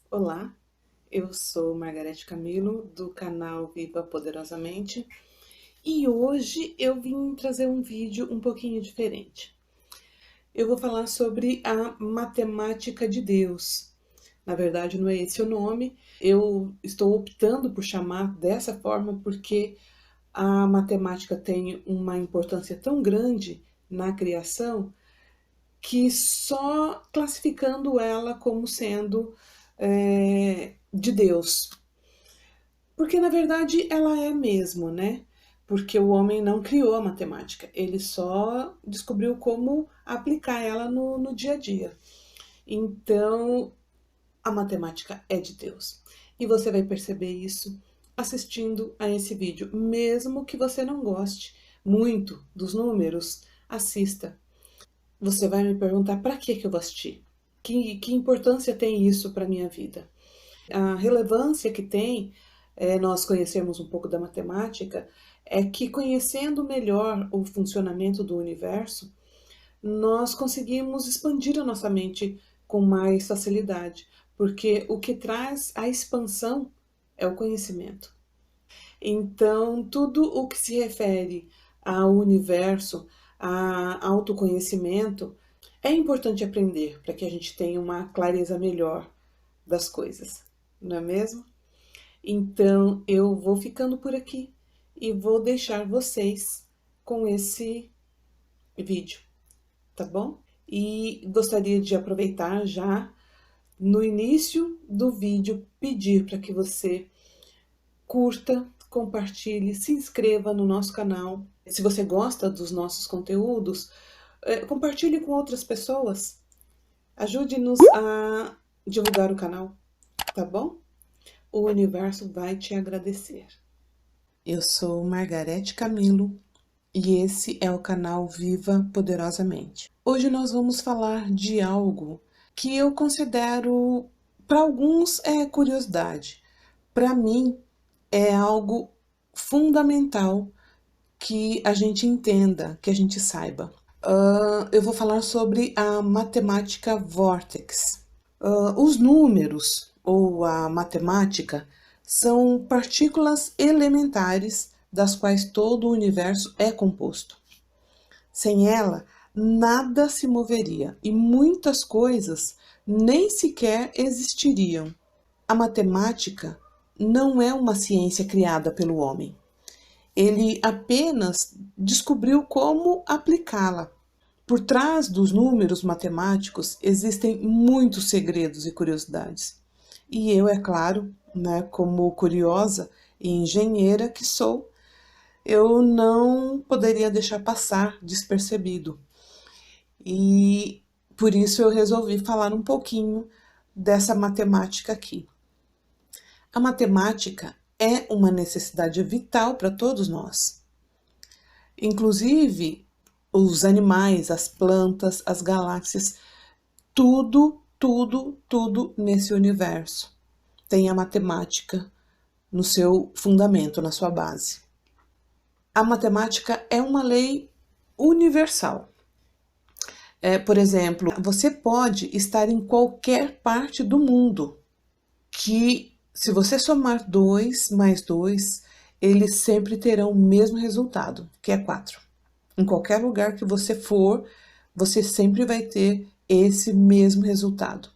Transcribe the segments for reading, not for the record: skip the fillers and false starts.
Olá, eu sou Margarete Camilo, do canal Viva Poderosamente, e hoje eu vim trazer um vídeo um pouquinho diferente. Eu vou falar sobre a matemática de Deus. Na verdade, não é esse o nome, eu estou optando por chamar dessa forma porque a matemática tem uma importância tão grande na criação que só classificando ela como sendo de Deus. Porque na verdade ela é mesmo, né? Porque o homem não criou a matemática, ele só descobriu como aplicar ela no dia a dia. Então, a matemática é de Deus. E você vai perceber isso assistindo a esse vídeo. Mesmo que você não goste muito dos números, assista. Você vai me perguntar para que eu vou assistir? Que importância tem isso para a minha vida? A relevância que tem nós conhecermos um pouco da matemática é que, conhecendo melhor o funcionamento do universo, nós conseguimos expandir a nossa mente com mais facilidade, porque o que traz a expansão é o conhecimento. Então, tudo o que se refere ao universo, a autoconhecimento, é importante aprender para que a gente tenha uma clareza melhor das coisas, não é mesmo? Então eu vou ficando por aqui e vou deixar vocês com esse vídeo, tá bom? E gostaria de aproveitar já no início do vídeo pedir para que você curta, compartilhe, se inscreva no nosso canal. Se você gosta dos nossos conteúdos, compartilhe com outras pessoas. Ajude-nos a divulgar o canal, tá bom? O universo vai te agradecer. Eu sou Margarete Camilo e esse é o canal Viva Poderosamente. Hoje nós vamos falar de algo que eu considero, para alguns é curiosidade, para mim é algo fundamental que a gente entenda, que a gente saiba. Eu vou falar sobre a matemática Vortex. Os números ou a matemática são partículas elementares das quais todo o universo é composto. Sem ela, nada se moveria e muitas coisas nem sequer existiriam. A matemática não é uma ciência criada pelo homem. Ele apenas descobriu como aplicá-la. Por trás dos números matemáticos existem muitos segredos e curiosidades. E eu, é claro, né, como curiosa e engenheira que sou, eu não poderia deixar passar despercebido. E por isso eu resolvi falar um pouquinho dessa matemática aqui. A matemática é uma necessidade vital para todos nós. Inclusive, os animais, as plantas, as galáxias, tudo nesse universo tem a matemática no seu fundamento, na sua base. A matemática é uma lei universal. Por exemplo, você pode estar em qualquer parte do mundo, que se você somar 2 mais 2, eles sempre terão o mesmo resultado, que é 4. Em qualquer lugar que você for, você sempre vai ter esse mesmo resultado.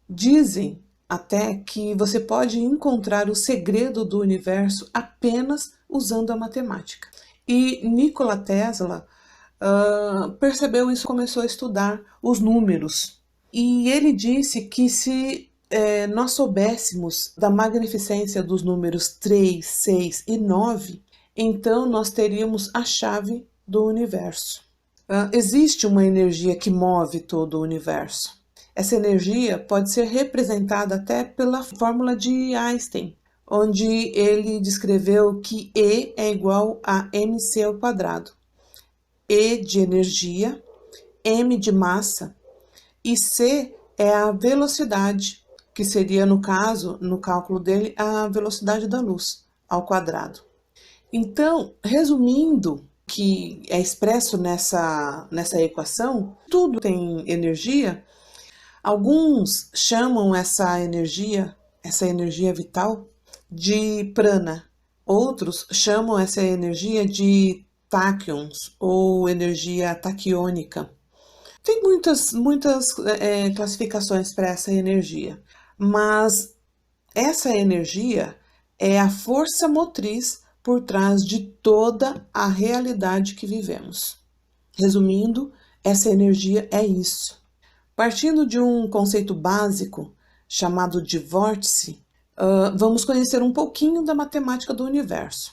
Dizem até que você pode encontrar o segredo do universo apenas usando a matemática. E Nikola Tesla percebeu isso, começou a estudar os números. E ele disse que se nós soubéssemos da magnificência dos números 3, 6 e 9, então nós teríamos a chave do universo. Existe uma energia que move todo o universo. Essa energia pode ser representada até pela fórmula de Einstein, onde ele descreveu que E é igual a mc ao quadrado. E de energia, m de massa e c é a velocidade, que seria, no caso, no cálculo dele, a velocidade da luz ao quadrado. Então, resumindo, que é expresso nessa equação, tudo tem energia. Alguns chamam essa energia vital, de prana. Outros chamam essa energia de táquions ou energia taquiônica. Tem muitas classificações para essa energia, mas essa energia é a força motriz por trás de toda a realidade que vivemos. Resumindo, essa energia é isso. Partindo de um conceito básico chamado de vórtice, vamos conhecer um pouquinho da matemática do universo.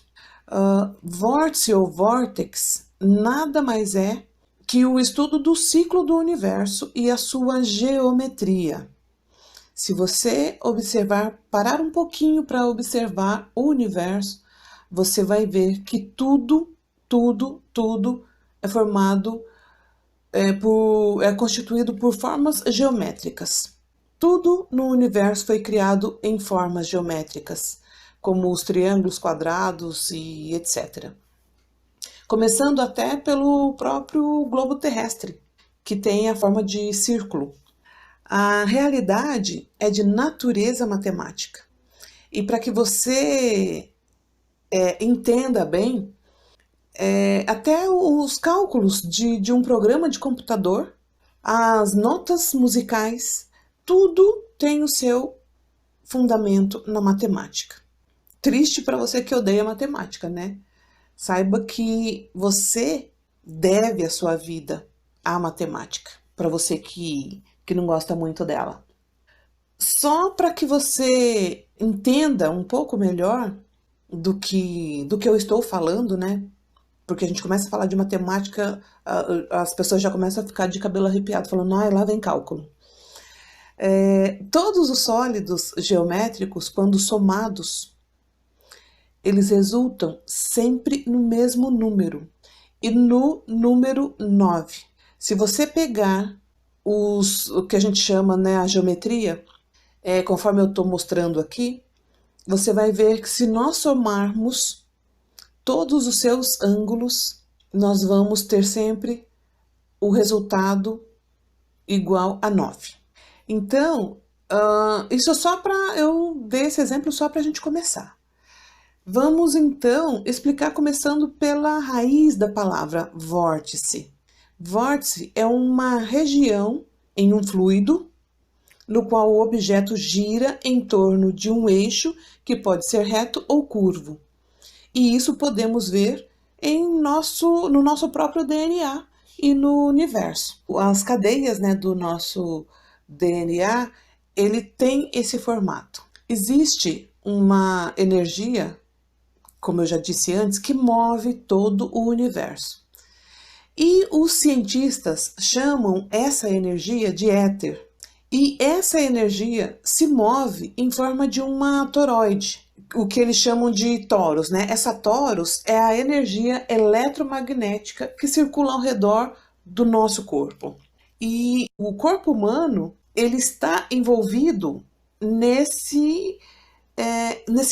Vórtice ou vórtex nada mais é que o estudo do ciclo do universo e a sua geometria. Se você parar um pouquinho para observar o universo, você vai ver que tudo é formado, é constituído por formas geométricas. Tudo no universo foi criado em formas geométricas, como os triângulos, quadrados e etc. Começando até pelo próprio globo terrestre, que tem a forma de círculo. A realidade é de natureza matemática. E para que você entenda bem, até os cálculos de um programa de computador, as notas musicais, tudo tem o seu fundamento na matemática. Triste para você que odeia matemática, né? Saiba que você deve a sua vida à matemática, para você que não gosta muito dela. Só para que você entenda um pouco melhor do que eu estou falando, né? Porque a gente começa a falar de matemática, as pessoas já começam a ficar de cabelo arrepiado, falando, lá vem cálculo. Todos os sólidos geométricos, quando somados, eles resultam sempre no mesmo número, e no número 9. Se você pegar o que a gente chama, né, a geometria, conforme eu estou mostrando aqui, você vai ver que se nós somarmos todos os seus ângulos, nós vamos ter sempre o resultado igual a 9. Então, isso eu dei esse exemplo só para a gente começar. Vamos então explicar começando pela raiz da palavra vórtice. Vórtice é uma região em um fluido no qual o objeto gira em torno de um eixo que pode ser reto ou curvo. E isso podemos ver no nosso próprio DNA e no universo. As cadeias, né, do nosso DNA, ele tem esse formato. Existe uma energia, como eu já disse antes, que move todo o universo. E os cientistas chamam essa energia de éter. E essa energia se move em forma de uma toroide, o que eles chamam de torus, né? Essa torus é a energia eletromagnética que circula ao redor do nosso corpo. E o corpo humano, ele está envolvido nesse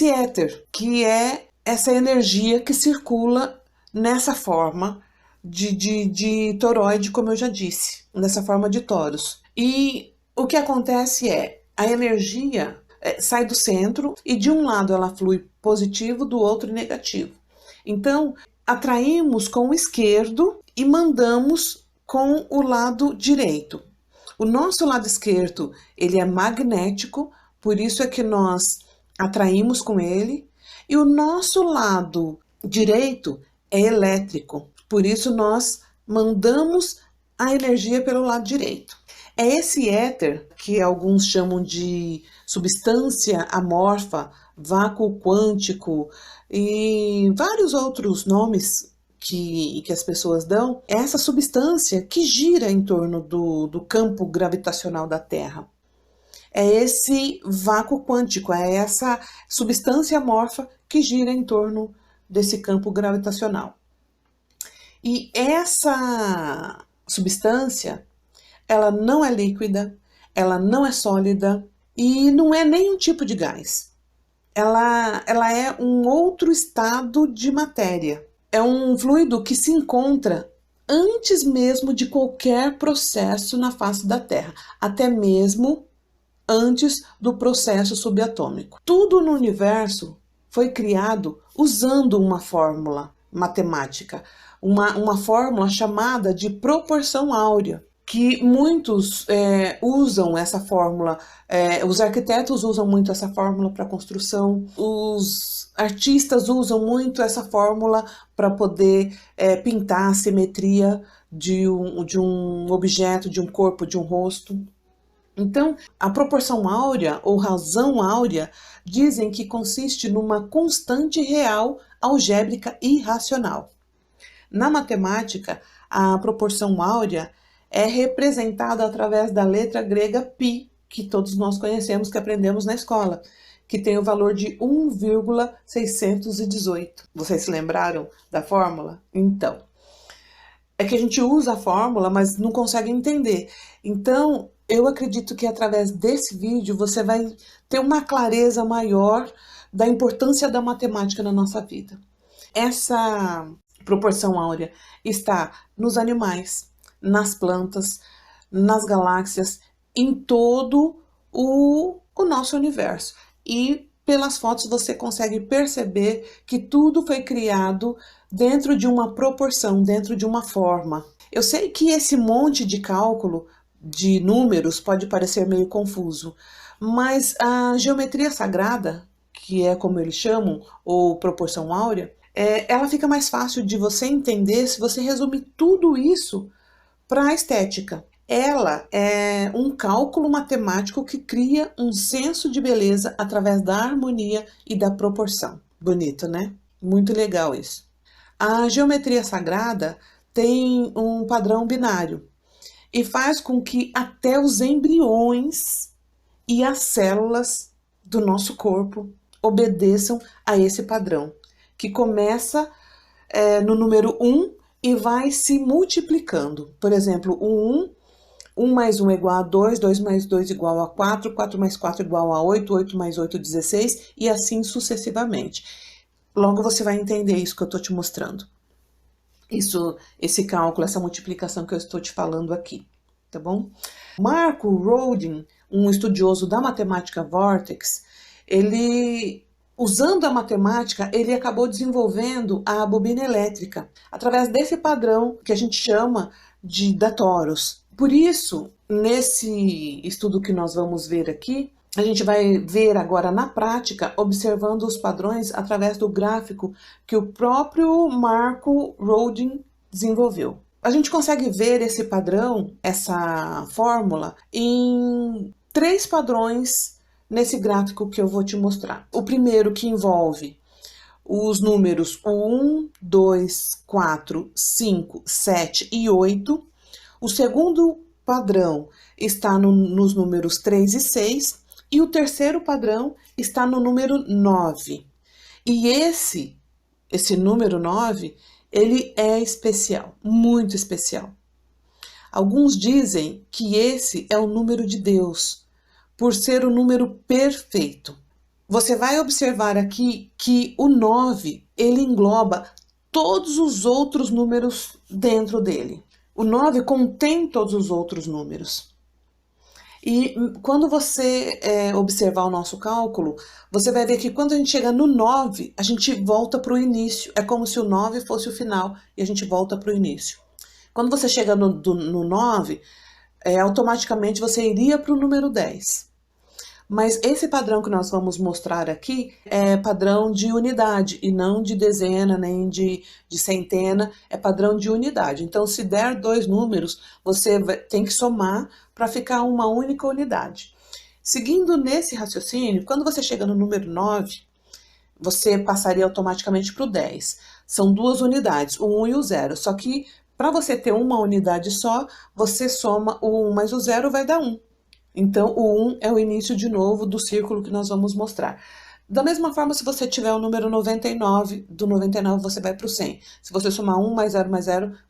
éter, que é essa energia que circula nessa forma de toroide, como eu já disse, nessa forma de torus. E o que acontece a energia sai do centro e de um lado ela flui positivo, do outro negativo. Então, atraímos com o esquerdo e mandamos com o lado direito. O nosso lado esquerdo, ele é magnético, por isso é que nós atraímos com ele, e o nosso lado direito é elétrico, por isso nós mandamos a energia pelo lado direito. É esse éter, que alguns chamam de substância amorfa, vácuo quântico e vários outros nomes que as pessoas dão, é essa substância que gira em torno do campo gravitacional da Terra. É esse vácuo quântico, é essa substância amorfa que gira em torno desse campo gravitacional. E essa substância, ela não é líquida, ela não é sólida e não é nenhum tipo de gás. Ela é um outro estado de matéria. É um fluido que se encontra antes mesmo de qualquer processo na face da Terra, até mesmo antes do processo subatômico. Tudo no universo foi criado usando uma fórmula matemática, uma fórmula chamada de proporção áurea, que muitos usam essa fórmula, os arquitetos usam muito essa fórmula para construção, os artistas usam muito essa fórmula para poder pintar a simetria de um objeto, de um corpo, de um rosto. Então, a proporção áurea ou razão áurea dizem que consiste numa constante real algébrica irracional. Na matemática, a proporção áurea é representada através da letra grega π, que todos nós conhecemos, que aprendemos na escola, que tem o valor de 1,618. Vocês se lembraram da fórmula? Então, é que a gente usa a fórmula, mas não consegue entender. Então, eu acredito que através desse vídeo você vai ter uma clareza maior da importância da matemática na nossa vida. Essa proporção áurea está nos animais, nas plantas, nas galáxias, em todo o nosso universo. E pelas fotos você consegue perceber que tudo foi criado dentro de uma proporção, dentro de uma forma. Eu sei que esse monte de cálculo de números pode parecer meio confuso, mas a geometria sagrada, que é como eles chamam, ou proporção áurea, ela fica mais fácil de você entender se você resume tudo isso para a estética. Ela é um cálculo matemático que cria um senso de beleza através da harmonia e da proporção. Bonito, né? Muito legal isso. A geometria sagrada tem um padrão binário e faz com que até os embriões e as células do nosso corpo obedeçam a esse padrão, que começa no número 1 e vai se multiplicando. Por exemplo, o 1 mais 1 é igual a 2, 2 mais 2 é igual a 4, 4 mais 4 é igual a 8, 8 mais 8 é 16, e assim sucessivamente. Logo você vai entender isso que eu estou te mostrando. Esse cálculo, essa multiplicação que eu estou te falando aqui, tá bom? Marco Rodin, um estudioso da matemática Vortex, ele, usando a matemática, ele acabou desenvolvendo a bobina elétrica, através desse padrão que a gente chama da torus. Por isso, nesse estudo que nós vamos ver aqui, a gente vai ver agora na prática, observando os padrões através do gráfico que o próprio Marco Rodin desenvolveu. A gente consegue ver esse padrão, essa fórmula, em 3 padrões nesse gráfico que eu vou te mostrar. O primeiro, que envolve os números 1, 2, 4, 5, 7 e 8. O segundo padrão está nos números 3 e 6. E o terceiro padrão está no número 9. E esse número 9, ele é especial, muito especial. Alguns dizem que esse é o número de Deus, por ser o número perfeito. Você vai observar aqui que o 9, ele engloba todos os outros números dentro dele. O 9 contém todos os outros números. E quando você observar o nosso cálculo, você vai ver que quando a gente chega no 9, a gente volta para o início. É como se o 9 fosse o final e a gente volta para o início. Quando você chega no 9, automaticamente você iria para o número 10. Mas esse padrão que nós vamos mostrar aqui é padrão de unidade e não de dezena nem de centena, é padrão de unidade. Então, se der 2 números, você tem que somar para ficar uma única unidade. Seguindo nesse raciocínio, quando você chega no número 9, você passaria automaticamente para o 10. São 2 unidades, o 1 e o 0. Só que para você ter uma unidade só, você soma o 1 mais o 0 vai dar 1. Então, o 1 é o início de novo do círculo que nós vamos mostrar. Da mesma forma, se você tiver o número 99, do 99 você vai para o 100. Se você somar 1 mais 0,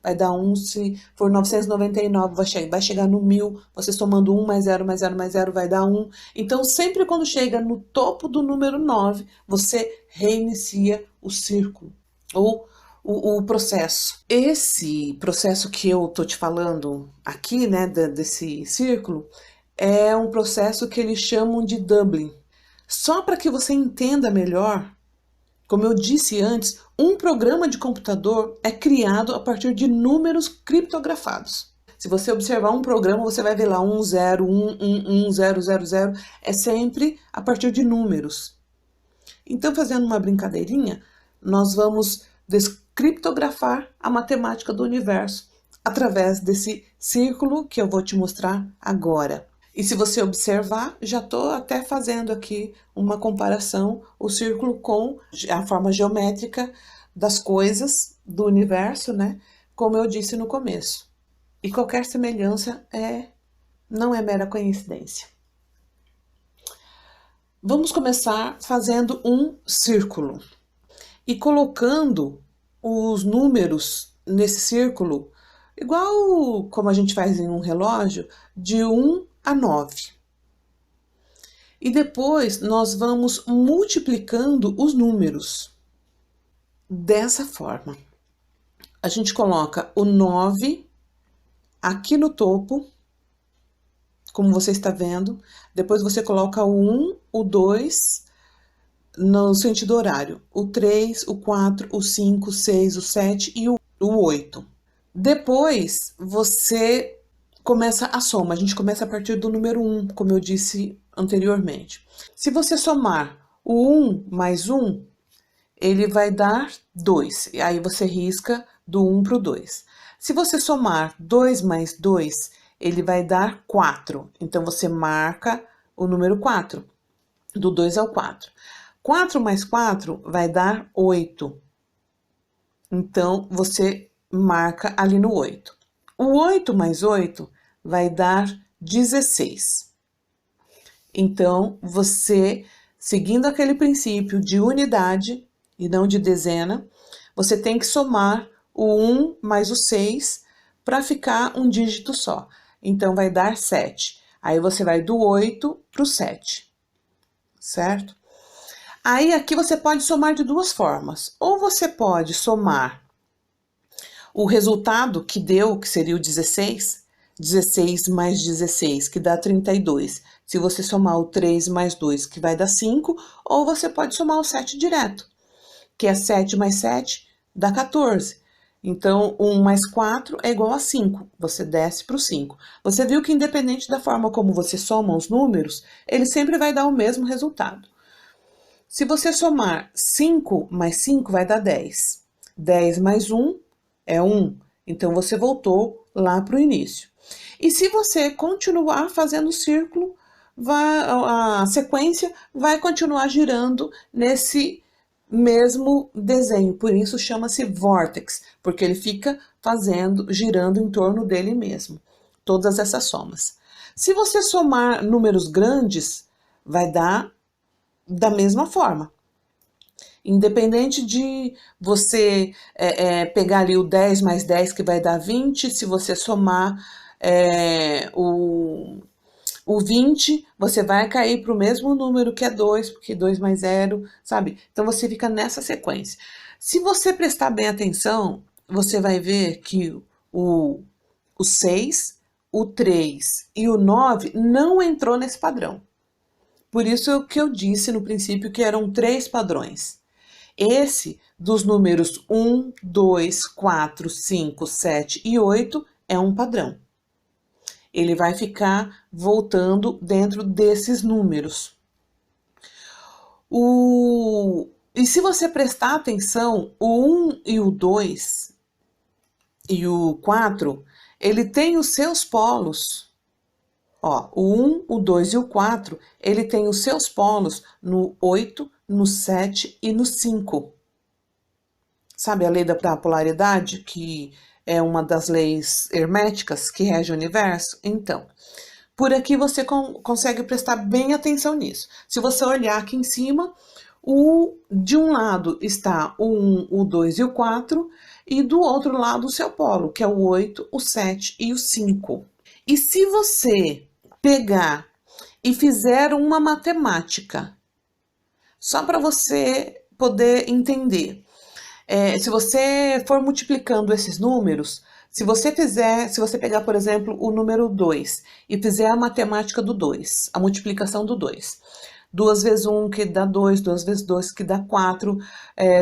vai dar 1. Se for 999, vai chegar no 1000. Você somando 1 mais 0, mais 0, mais 0, vai dar 1. Então, sempre quando chega no topo do número 9, você reinicia o círculo. Ou o processo. Esse processo que eu tô te falando aqui, né, desse círculo, é um processo que eles chamam de doubling. Só para que você entenda melhor, como eu disse antes, um programa de computador é criado a partir de números criptografados. Se você observar um programa, você vai ver lá 1, 0, 1, 1, 1, 0, 0, 0. É sempre a partir de números. Então, fazendo uma brincadeirinha, nós vamos descriptografar a matemática do universo através desse círculo que eu vou te mostrar agora. E se você observar, já estou até fazendo aqui uma comparação, o círculo com a forma geométrica das coisas do universo, né? Como eu disse no começo. E qualquer semelhança não é mera coincidência. Vamos começar fazendo um círculo e colocando os números nesse círculo, igual como a gente faz em um relógio, de 1 a 9. E depois nós vamos multiplicando os números dessa forma. A gente coloca o 9 aqui no topo, como você está vendo. Depois você coloca o 1, o 2 no sentido horário, o 3, o 4, o 5, o 6, o 7 e o 8. Depois você começa a soma. A gente começa a partir do número 1, como eu disse anteriormente. Se você somar o 1 mais 1, ele vai dar 2. E aí você risca do 1 para o 2. Se você somar 2 mais 2, ele vai dar 4. Então, você marca o número 4, do 2 ao 4. 4 mais 4 vai dar 8. Então, você marca ali no 8. O 8 mais 8 vai dar 16. Então, você, seguindo aquele princípio de unidade e não de dezena, você tem que somar o 1 mais o 6 para ficar um dígito só. Então, vai dar 7. Aí, você vai do 8 para o 7, certo? Aí, aqui você pode somar de duas formas. Ou você pode somar o resultado que deu, que seria o 16, 16 mais 16, que dá 32. Se você somar o 3 mais 2, que vai dar 5, ou você pode somar o 7 direto, que é 7 mais 7, dá 14. Então, 1 mais 4 é igual a 5, você desce para o 5. Você viu que independente da forma como você soma os números, ele sempre vai dar o mesmo resultado. Se você somar 5 mais 5, vai dar 10. 10 mais 1 é 1. Então, você voltou lá para o início. E se você continuar fazendo o círculo, a sequência vai continuar girando nesse mesmo desenho. Por isso chama-se vórtex, porque ele fica girando em torno dele mesmo. Todas essas somas. Se você somar números grandes, vai dar da mesma forma. Independente de você pegar ali o 10 mais 10, que vai dar 20, se você somar o 20, você vai cair para o mesmo número que é 2, porque 2 mais 0, sabe? Então, você fica nessa sequência. Se você prestar bem atenção, você vai ver que o 6, o 3 e o 9 não entrou nesse padrão. Por isso que eu disse no princípio que eram 3 padrões. Esse dos números 1, 2, 4, 5, 7 e 8 é um padrão. Ele vai ficar voltando dentro desses números. E se você prestar atenção, o 1 e o 2 e o 4, ele tem os seus polos. Ó, o 1, o 2 e o 4, ele tem os seus polos no 8, no 7 e no 5. Sabe a lei da polaridade, que é uma das leis herméticas que rege o universo? Então, por aqui você consegue prestar bem atenção nisso. Se você olhar aqui em cima, de um lado está o 1, o 2 e o 4, e do outro lado o seu polo, que é o 8, o 7 e o 5. E se você pegar e fizer uma matemática, só para você poder entender, Se você for multiplicando esses números, se você pegar, por exemplo, o número 2 e fizer a matemática do 2, a multiplicação do 2, 2 vezes 1 que dá 2, 2 vezes 2 que dá 4,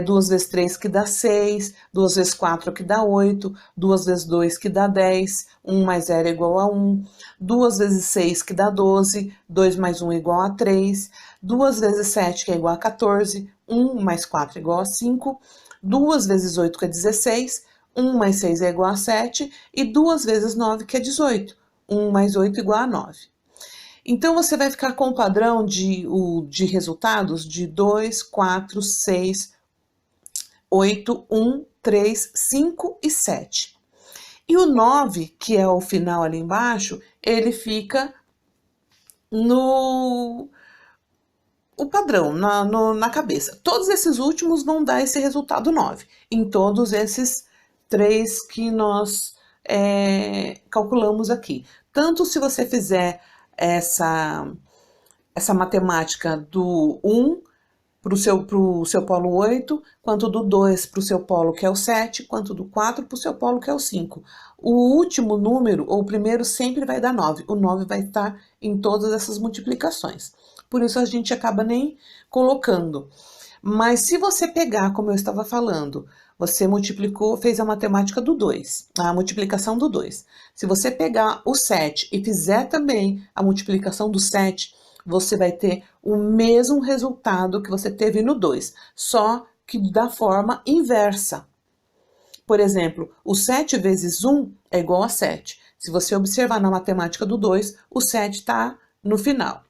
2 vezes 3 que dá 6, 2 vezes 4 que dá 8, 2 vezes 2 que dá 10, 1 mais 0 é igual a 1, 2 vezes 6 que dá 12, 2 mais 1 é igual a 3, 2 vezes 7 que é igual a 14, 1 mais 4 é igual a 5, 2 vezes 8 que é 16, 1 mais 6 é igual a 7, e 2 vezes 9 que é 18, 1 mais 8 igual a 9. Então, você vai ficar com o padrão de resultados de 2, 4, 6, 8, 1, 3, 5 e 7. E o 9, que é o final ali embaixo, ele fica no o padrão, na cabeça. Todos esses últimos vão dar esse resultado 9, em todos esses 3 que nós calculamos aqui. Tanto se você fizer essa matemática do 1 para o seu polo 8, quanto do 2 para o seu polo, que é o 7, quanto do 4 para o seu polo, que é o 5. O último número, ou o primeiro, sempre vai dar 9. O 9 vai estar em todas essas multiplicações. Por isso a gente acaba nem colocando. Mas se você pegar, como eu estava falando, você multiplicou, fez a matemática do 2, a multiplicação do 2. Se você pegar o 7 e fizer também a multiplicação do 7, você vai ter o mesmo resultado que você teve no 2, só que da forma inversa. Por exemplo, o 7 vezes 1 é igual a 7. Se você observar na matemática do 2, o 7 está no final.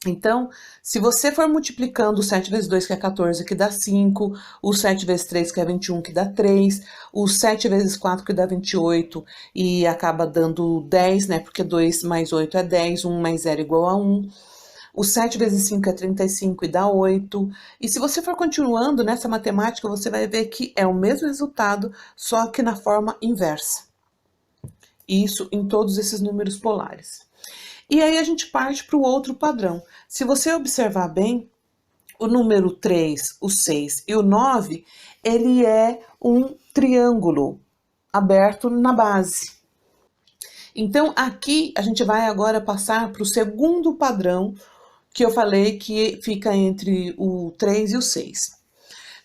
Então, se você for multiplicando o 7 vezes 2, que é 14, que dá 5, o 7 vezes 3, que é 21, que dá 3, o 7 vezes 4, que dá 28, e acaba dando 10, né? Porque 2 mais 8 é 10, 1 mais 0 é igual a 1. O 7 vezes 5 é 35 e dá 8. E se você for continuando nessa matemática, você vai ver que é o mesmo resultado, só que na forma inversa. Isso em todos esses números polares. E aí a gente parte para o outro padrão. Se você observar bem, o número 3, o 6 e o 9, ele é um triângulo aberto na base. Então, aqui a gente vai agora passar para o segundo padrão, que eu falei que fica entre o 3 e o 6.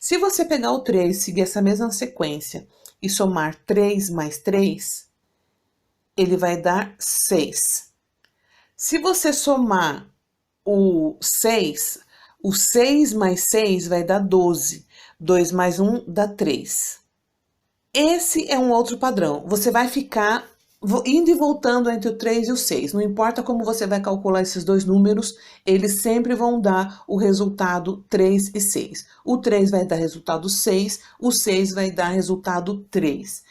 Se você pegar o 3, seguir essa mesma sequência e somar 3 mais 3, ele vai dar 6. Se você somar o 6 mais 6 vai dar 12. 2 mais 1 dá 3. Esse é um outro padrão. Você vai ficar indo e voltando entre o 3 e o 6. Não importa como você vai calcular esses dois números, eles sempre vão dar o resultado 3 e 6. O 3 vai dar resultado 6, o 6 vai dar resultado 3.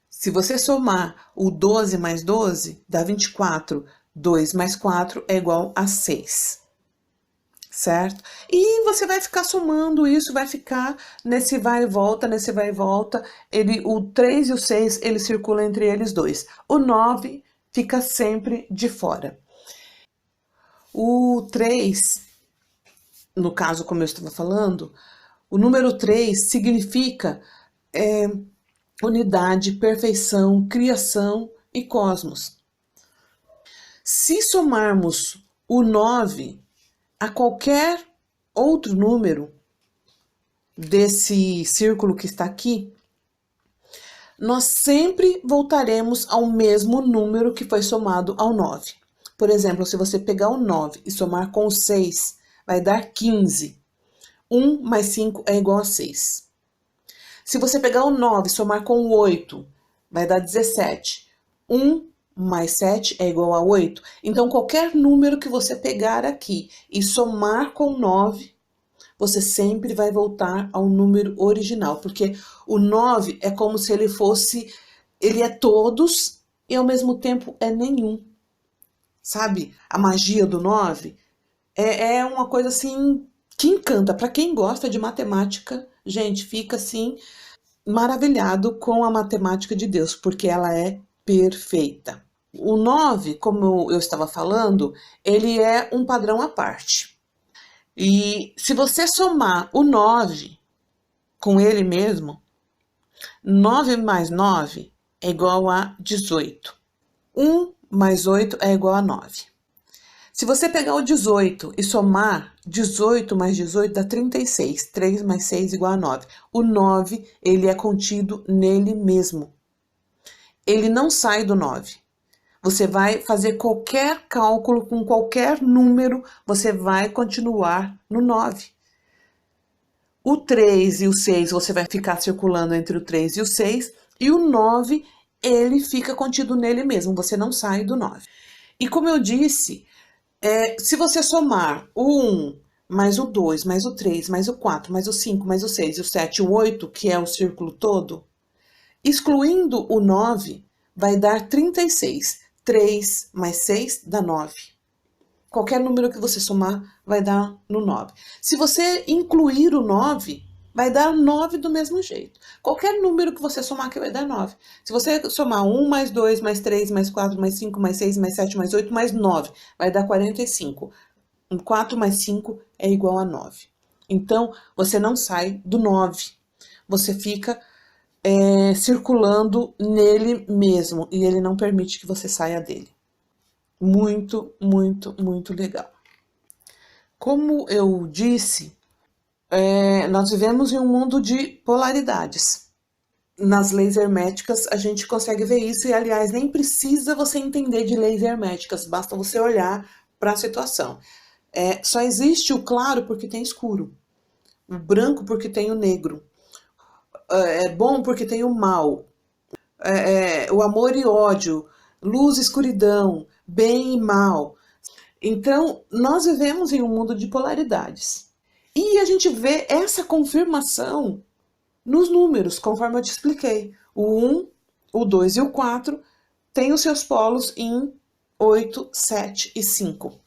Se você somar o 12 mais 12, dá 24. 2 mais 4 é igual a 6. Certo? E você vai ficar somando isso, vai ficar nesse vai e volta, o 3 e o 6, ele circula entre eles dois. O 9 fica sempre de fora. O 3, no caso, como eu estava falando, o número 3 significa unidade, perfeição, criação e cosmos. Se somarmos o 9 a qualquer outro número desse círculo que está aqui, nós sempre voltaremos ao mesmo número que foi somado ao 9. Por exemplo, se você pegar o 9 e somar com o 6, vai dar 15. 1 mais 5 é igual a 6. Se você pegar o 9 e somar com o 8, vai dar 17. 1 mais 7 é igual a 8. Então, qualquer número que você pegar aqui e somar com 9, você sempre vai voltar ao número original, porque o 9 é como se ele é todos e ao mesmo tempo é nenhum. Sabe? A magia do 9 é uma coisa assim que encanta. Para quem gosta de matemática, gente, fica assim maravilhado com a matemática de Deus, porque ela é perfeita. O 9, como eu estava falando, ele é um padrão à parte. E se você somar o 9 com ele mesmo, 9 mais 9 é igual a 18. 1 mais 8 é igual a 9. Se você pegar o 18 e somar 18 mais 18 dá 36. 3 mais 6 igual a 9. O 9, ele é contido nele mesmo. Ele não sai do 9. Você vai fazer qualquer cálculo com qualquer número, você vai continuar no 9. O 3 e o 6, você vai ficar circulando entre o 3 e o 6. E o 9, ele fica contido nele mesmo, você não sai do 9. E como eu disse, se você somar o 1, mais o 2, mais o 3, mais o 4, mais o 5, mais o 6, o 7 e o 8, que é o círculo todo, excluindo o 9, vai dar 36. 3 mais 6 dá 9. Qualquer número que você somar vai dar no 9. Se você incluir o 9, vai dar 9 do mesmo jeito. Qualquer número que você somar que vai dar 9. Se você somar 1 mais 2 mais 3 mais 4 mais 5 mais 6 mais 7 mais 8 mais 9, vai dar 45. 4 mais 5 é igual a 9. Então, você não sai do 9. Você fica circulando nele mesmo e ele não permite que você saia dele. Muito, muito, muito legal. Como eu disse, nós vivemos em um mundo de polaridades. Nas leis herméticas a gente consegue ver isso e, aliás, nem precisa você entender de leis herméticas, basta você olhar para a situação. Só existe o claro porque tem escuro, o branco porque tem o negro, é bom porque tem o mal, o amor e ódio, luz e escuridão, bem e mal. Então, nós vivemos em um mundo de polaridades. E a gente vê essa confirmação nos números, conforme eu te expliquei. O 1, o 2 e o 4 têm os seus polos em 8, 7 e 5.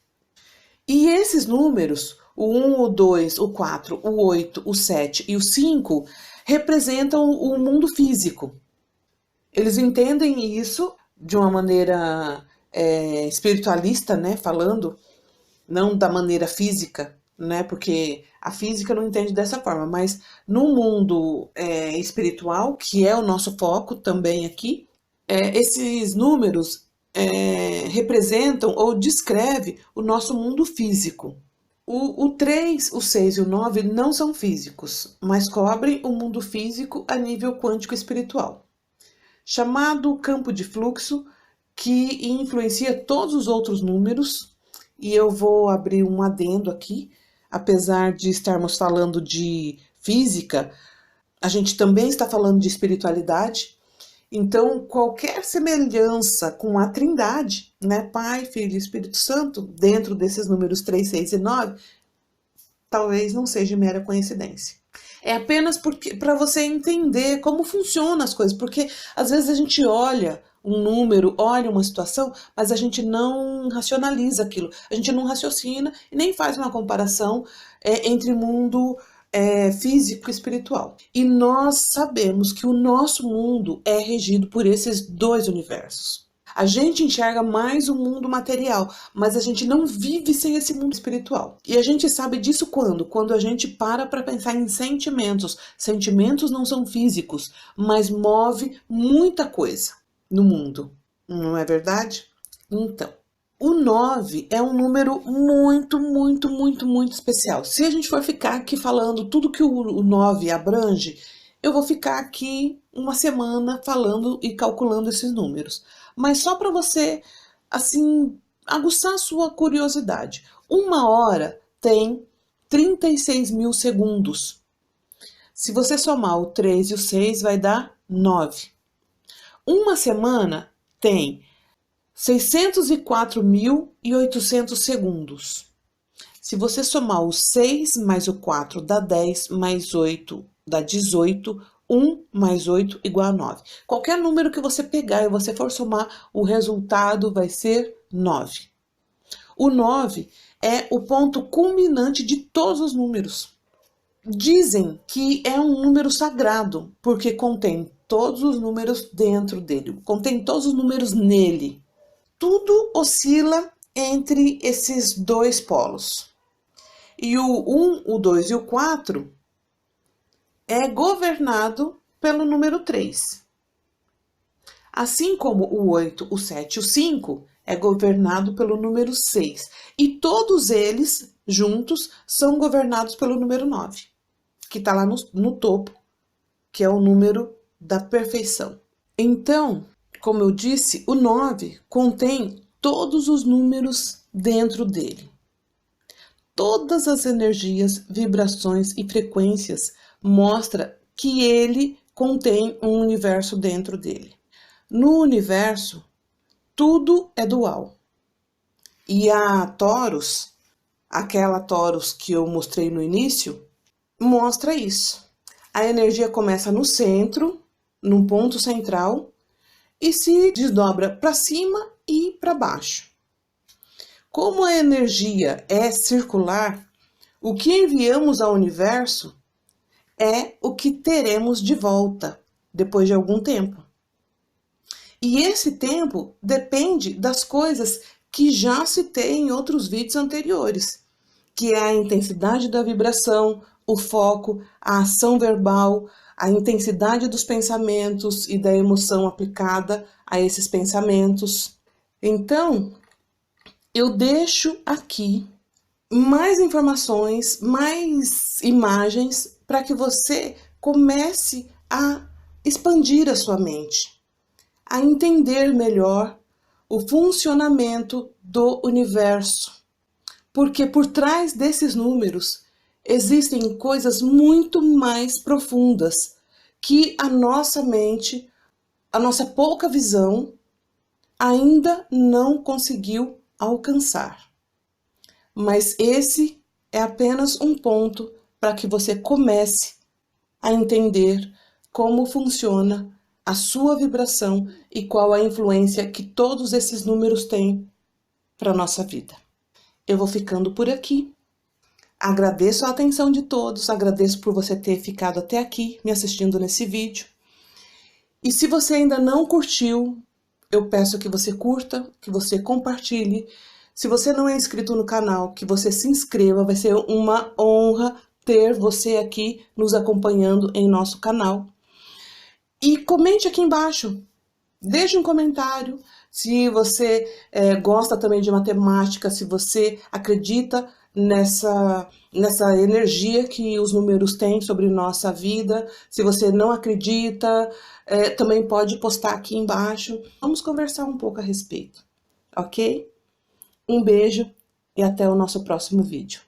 E esses números, o 1, o 2, o 4, o 8, o 7 e o 5, representam o mundo físico. Eles entendem isso de uma maneira espiritualista, né, falando, não da maneira física, né, porque a física não entende dessa forma, mas no mundo espiritual, que é o nosso foco também aqui, esses números representam ou descrevem o nosso mundo físico. O 3, o 6 e o 9 não são físicos, mas cobrem o mundo físico a nível quântico espiritual, chamado campo de fluxo, que influencia todos os outros números. E eu vou abrir um adendo aqui, apesar de estarmos falando de física, a gente também está falando de espiritualidade. Então, qualquer semelhança com a Trindade, né, Pai, Filho e Espírito Santo, dentro desses números 3, 6 e 9, talvez não seja mera coincidência. É apenas para você entender como funcionam as coisas, porque às vezes a gente olha um número, olha uma situação, mas a gente não racionaliza aquilo, a gente não raciocina e nem faz uma comparação entre mundo físico e espiritual. E nós sabemos que o nosso mundo é regido por esses dois universos. A gente enxerga mais o mundo material, mas a gente não vive sem esse mundo espiritual. E a gente sabe disso quando? Quando a gente para pensar em sentimentos. Sentimentos não são físicos, mas move muita coisa no mundo. Não é verdade? Então, o 9 é um número muito, muito, muito, muito especial. Se a gente for ficar aqui falando tudo que o 9 abrange, eu vou ficar aqui uma semana falando e calculando esses números. Mas só para você, assim, aguçar a sua curiosidade. 1 hora tem 36 mil segundos. Se você somar o 3 e o 6, vai dar 9. Uma semana tem 604.800 segundos. Se você somar o 6 mais o 4 dá 10, mais 8 dá 18, 1 mais 8 igual a 9. Qualquer número que você pegar e você for somar, o resultado vai ser 9. O 9 é o ponto culminante de todos os números. Dizem que é um número sagrado, porque contém todos os números dentro dele, contém todos os números nele. Tudo oscila entre esses dois polos. E o 1, o 2 e o 4 é governado pelo número 3. Assim como o 8, o 7 e o 5 é governado pelo número 6. E todos eles, juntos, são governados pelo número 9, que está lá no topo, que é o número da perfeição. Então, como eu disse, o 9 contém todos os números dentro dele. Todas as energias, vibrações e frequências mostram que ele contém um universo dentro dele. No universo, tudo é dual. E a Taurus, aquela Taurus que eu mostrei no início, mostra isso. A energia começa no centro, num ponto central, e se desdobra para cima e para baixo. Como a energia é circular, o que enviamos ao universo é o que teremos de volta depois de algum tempo. E esse tempo depende das coisas que já citei em outros vídeos anteriores, que é a intensidade da vibração, o foco, a ação verbal, a intensidade dos pensamentos e da emoção aplicada a esses pensamentos. Então, eu deixo aqui mais informações, mais imagens, para que você comece a expandir a sua mente, a entender melhor o funcionamento do universo. Porque por trás desses números existem coisas muito mais profundas que a nossa mente, a nossa pouca visão, ainda não conseguiu alcançar. Mas esse é apenas um ponto para que você comece a entender como funciona a sua vibração e qual a influência que todos esses números têm para a nossa vida. Eu vou ficando por aqui. Agradeço a atenção de todos, agradeço por você ter ficado até aqui me assistindo nesse vídeo. E se você ainda não curtiu, eu peço que você curta, que você compartilhe. Se você não é inscrito no canal, que você se inscreva, vai ser uma honra ter você aqui nos acompanhando em nosso canal. E comente aqui embaixo, deixe um comentário se você gosta também de matemática, se você acredita nessa energia que os números têm sobre nossa vida. Se você não acredita, também pode postar aqui embaixo. Vamos conversar um pouco a respeito, ok? Um beijo e até o nosso próximo vídeo.